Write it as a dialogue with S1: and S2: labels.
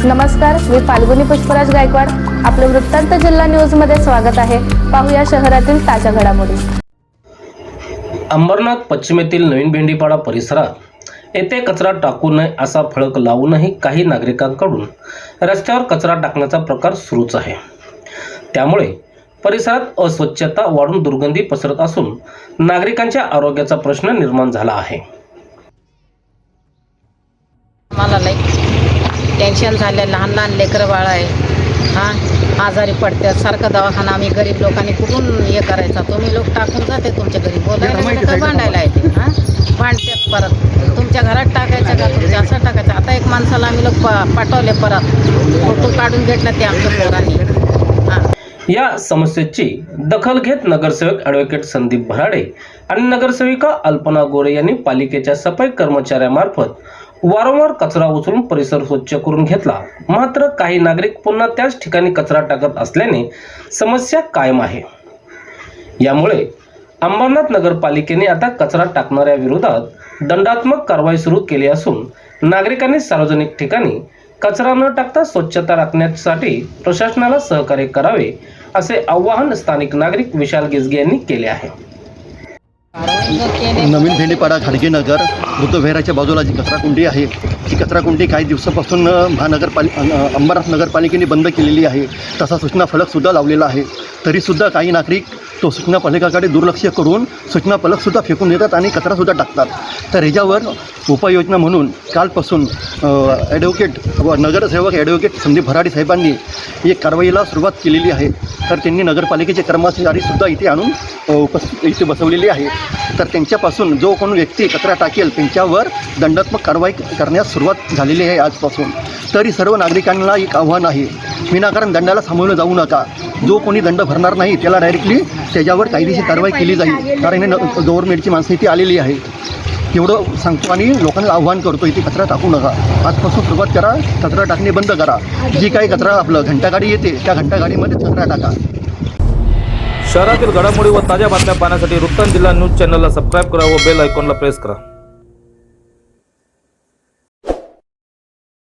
S1: नमस्कार, मी फाल्गुनी पुष्पराज गायकवाड. आपलं वृत्तांत जिल्हा न्यूज मध्ये स्वागत आहे. पाहूया शहरातील ताज्या घडामोडी.
S2: अंबरनाथ पश्चिमेतील नवीन भेंडीपाडा परिसरात येथे कचरा टाकू नये असा फलक लावूनही काही नागरिकांकडून रस्त्यावर कचरा टाकण्याचा प्रकार सुरूच आहे. त्यामुळे परिसरात अस्वच्छता वाढून दुर्गंधी पसरत असून नागरिकांच्या आरोग्याचा प्रश्न निर्माण झाला आहे.
S3: मला लई टेन्शन झालं. लहान लहान लेकरं बाळ आहे, आजारी पडतात. सारखं दवाखाना आम्ही गरीब लोकांनी कुठून हे करायचा. तुम्ही लोक टाकून जाते तुमच्या घरी, बोलायला का भांडायला येते. भांडतात परत तुमच्या घरात टाकायचं का, तुमच्या असं टाकायचं. आता एक माणसाला आम्ही लोक पाठवले, परत फोटो काढून घेतला ते आमच्या पोरांनी.
S2: या समस्येची दखल घेत नगरसेवक ॲडव्होकेट संदीप भराडे आणि नगरसेविका अल्पना गोरे यांनी पालिकेच्या सफाई कर्मचाऱ्यामार्फत वारंवार कचरा उचलून परिसर स्वच्छ करून घेतला. मात्र काही नागरिक पुन्हा त्याच ठिकाणी कचरा टाकत असल्याने समस्या कायम आहे. यामुळे अंबरनाथ नगरपालिकेने आता कचरा टाकणाऱ्या विरोधात दंडात्मक कारवाई सुरू केली असून नागरिकांनी सार्वजनिक ठिकाणी कचरा न टाकता स्वच्छता राखण्यासाठी प्रशासनाला सहकार्य करावे असे आवाहन स्थानिक नागरिक विशाल गिजगे यांनी केले आहे.
S4: नवीन भेंडीपाडा खाडगेनगर बुद्धविहाराच्या बाजूला जी कचराकुंडी आहे, ती कचराकुंडी काही दिवसापासून अंबरनाथ नगरपालिकेने बंद केलेली आहे. तसा सूचना फलकसुद्धा लावलेला आहे. तरीसुद्धा काही नागरिक तो सूचना फलकाकडे दुर्लक्ष करून सूचना फलकसुद्धा फेकून देतात आणि कचरासुद्धा टाकतात. तर ह्याच्यावर उपाययोजना म्हणून कालपासून नगरसेवक ॲडव्होकेट संदीप भराडे साहेबांनी एक कारवाईला सुरुवात केलेली आहे. तर त्यांनी नगरपालिकेचे कर्मचारीसुद्धा इथे आणून इथे बसवलेली आहे. तर त्यांच्यापासून जो कोणी व्यक्ती कचरा टाकेल त्यांच्यावर दंडात्मक कारवाई करण्यास सुरुवात झालेली आहे आजपासून. तरी सर्व नागरिकांना एक आव्हान आहे, विनाकारण दंडाला सामोरं जाऊ नका. जो कोणी दंड भरणार नाही त्याला डायरेक्टली त्याच्यावर कायदेशीर कारवाई केली जाईल. कारण हे गव्हर्नमेंटची माणसं इथे आलेली आहे. एवढं सांगतो आणि लोकांना आव्हान करतो, इथे कचरा टाकू नका. आजपासून सुरुवात करा, कचरा टाकणे बंद करा. जी काही कचरा आपलं घंटागाडी येते त्या घंटागाडीमध्ये कचरा टाका.
S5: शहरातील घडामोडी व ताज्या बातम्या पाहण्यासाठी वृत्तांत जिल्हा न्यूज चॅनलला सबस्क्राईब करा व बेल आयकॉनला प्रेस करा.